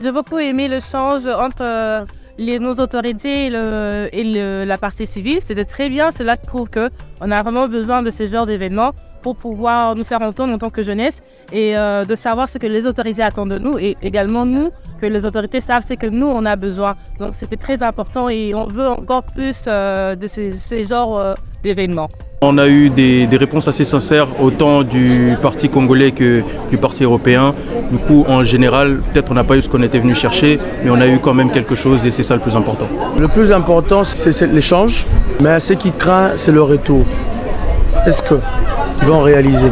J'ai beaucoup aimé l'échange entre nos autorités et la partie civile. C'était très bien. C'est là que je trouve qu'on a vraiment besoin de ce genre d'événements pour pouvoir nous faire entendre en tant que jeunesse et de savoir ce que les autorités attendent de nous et également nous, que les autorités savent ce que nous, on a besoin. Donc c'était très important et on veut encore plus de ces genres d'événements. On a eu des réponses assez sincères autant du parti congolais que du parti européen. Du coup, en général, peut-être on n'a pas eu ce qu'on était venu chercher, mais on a eu quand même quelque chose et c'est ça le plus important. Le plus important, c'est l'échange, mais ce qui craint, c'est le retour. Est-ce qu'ils vont réaliser ?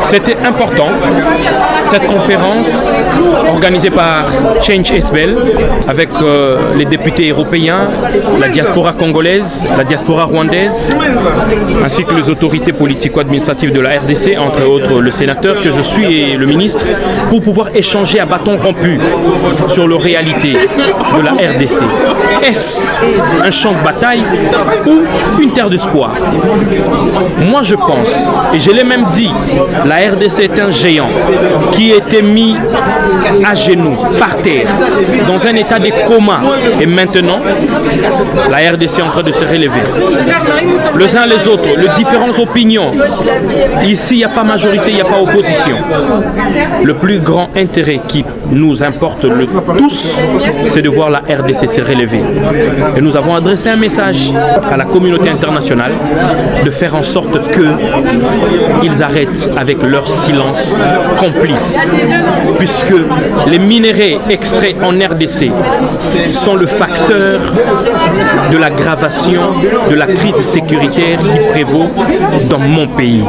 C'était important, cette conférence organisée par Change SBL avec les députés européens, la diaspora congolaise, la diaspora rwandaise, ainsi que les autorités politico-administratives de la RDC, entre autres le sénateur que je suis et le ministre, pour pouvoir échanger à bâton rompu sur la réalité de la RDC. Est-ce un champ de bataille ou une terre d'espoir? Moi je pense, et je l'ai même dit, la RDC est un géant qui a été mis à genoux, par terre, dans un état de coma. Et maintenant, la RDC est en train de se relever. Les uns les autres, les différentes opinions. Ici, il n'y a pas majorité, il n'y a pas opposition. Le plus grand intérêt qui nous importe tous, c'est de voir la RDC se relever. Et nous avons adressé un message à la communauté internationale de faire en sorte qu'ils arrêtent avec leur silence complice, puisque les minéraux extraits en RDC sont le facteur de l'aggravation de la crise sécuritaire qui prévaut dans mon pays.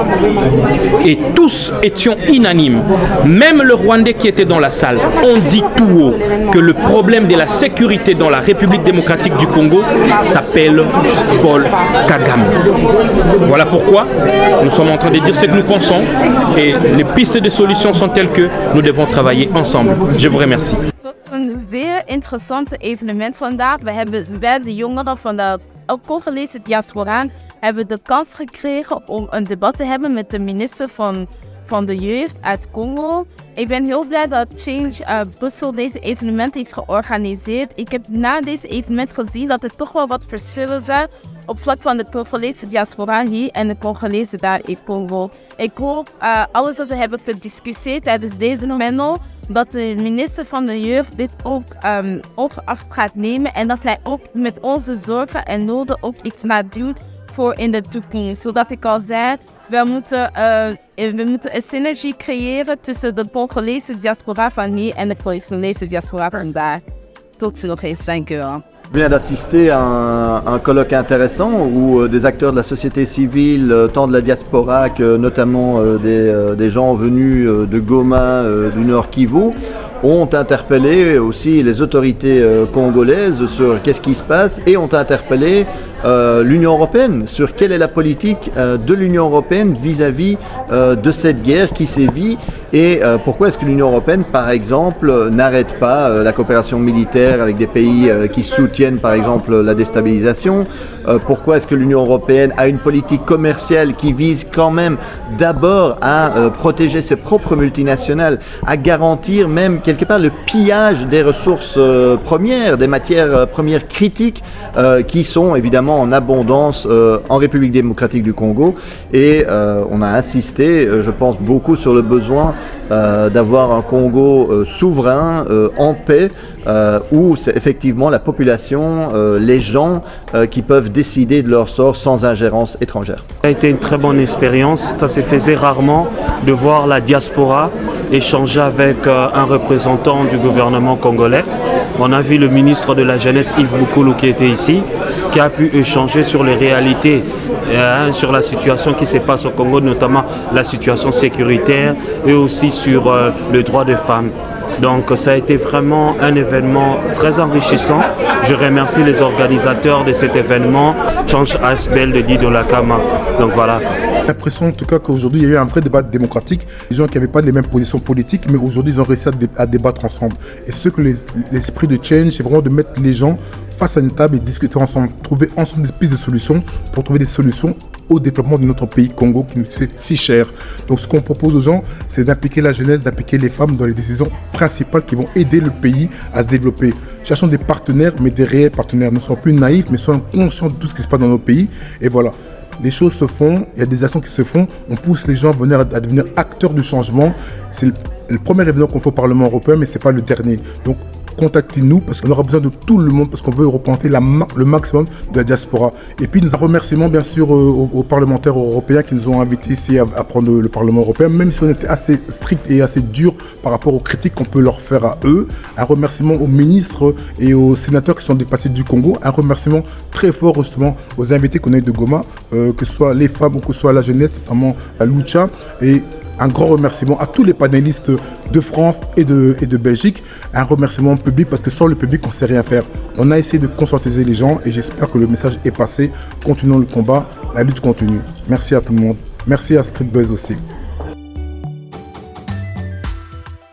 Et tous étions unanimes, même le Rwandais qui était dans la salle, ont dit tout haut que le problème de la sécurité dans la République démocratique du Congo s'appelle Paul Kagame. Voilà pourquoi nous sommes en train de dire ce que nous pensons et les pistes de solutions sont telles que nous devons travailler ensemble. Je vous remercie. Het was een zeer interessant evenement vandaag. Wij de jongeren van de Congolese diaspora hebben de kans gekregen om een debat te hebben met de minister van de jeugd uit Congo. Ik ben heel blij dat Change Brussel deze evenement heeft georganiseerd. Ik heb na deze evenement gezien dat er toch wel wat verschillen zijn op vlak van de Congolese diaspora hier en de Congolese daar in Congo. Ik hoop alles wat we hebben gediscussieerd tijdens deze panel, dat de minister van de jeugd dit ook opgeacht gaat nemen en dat hij ook met onze zorgen en noden ook iets gaat doen voor in de toekomst. Zodat ik al zei, we moeten een synergie creëren tussen de Congolese diaspora van hier en de Congolese diaspora van daar. Tot ziens, dank u wel. Je viens d'assister à un colloque intéressant où des acteurs de la société civile, tant de la diaspora que notamment des gens venus de Goma, du Nord Kivu, ont interpellé aussi les autorités congolaises sur qu'est-ce qui se passe et ont interpellé l'Union européenne sur quelle est la politique de l'Union européenne vis-à-vis de cette guerre qui sévit et pourquoi est-ce que l'Union européenne, par exemple, n'arrête pas la coopération militaire avec des pays qui soutiennent, par exemple, la déstabilisation. Pourquoi est-ce que l'Union européenne a une politique commerciale qui vise quand même d'abord à protéger ses propres multinationales, à garantir même quelque part le pillage des ressources premières, des matières premières critiques qui sont évidemment en abondance en République démocratique du Congo et on a insisté, je pense, beaucoup sur le besoin d'avoir un Congo souverain, en paix, où c'est effectivement la population, les gens qui peuvent décider de leur sort sans ingérence étrangère. Ça a été une très bonne expérience. Ça se faisait rarement de voir la diaspora échanger avec un représentant du gouvernement congolais. On a vu le ministre de la Jeunesse, Yves Boukoulou, qui était ici, qui a pu échanger sur les réalités, sur la situation qui se passe au Congo, notamment la situation sécuritaire et aussi sur le droit des femmes. Donc ça a été vraiment un événement très enrichissant. Je remercie les organisateurs de cet événement, Change SBL de Dido Lakama. Donc voilà. J'ai l'impression en tout cas qu'aujourd'hui il y a eu un vrai débat démocratique. Les gens qui n'avaient pas les mêmes positions politiques, mais aujourd'hui ils ont réussi à débattre ensemble. Et ce que l'esprit de Change, c'est vraiment de mettre les gens face à une table et discuter ensemble, trouver ensemble des pistes de solutions pour trouver des solutions au développement de notre pays Congo qui nous est si cher. Donc ce qu'on propose aux gens, c'est d'impliquer la jeunesse, d'impliquer les femmes dans les décisions principales qui vont aider le pays à se développer. Cherchons des partenaires, mais des réels partenaires. Ne soyons plus naïfs, mais soyons conscients de tout ce qui se passe dans nos pays. Et voilà. Les choses se font, il y a des actions qui se font, on pousse les gens à devenir acteurs du changement. C'est le premier événement qu'on fait au Parlement européen, mais ce n'est pas le dernier. Donc contactez-nous parce qu'on aura besoin de tout le monde, parce qu'on veut représenter le maximum de la diaspora. Et puis nous remercions bien sûr aux parlementaires européens qui nous ont invités ici à prendre le Parlement européen, même si on était assez strict et assez dur par rapport aux critiques qu'on peut leur faire à eux. Un remerciement aux ministres et aux sénateurs qui sont dépassés du Congo. Un remerciement très fort justement aux invités qu'on a eu de Goma, que ce soit les femmes ou que ce soit la jeunesse, notamment la Lucha. Et un grand remerciement à tous les panélistes de France et de Belgique. Un remerciement public parce que sans le public, on ne sait rien faire. On a essayé de conscientiser les gens et j'espère que le message est passé. Continuons le combat, la lutte continue. Merci à tout le monde. Merci à Street Buzz aussi.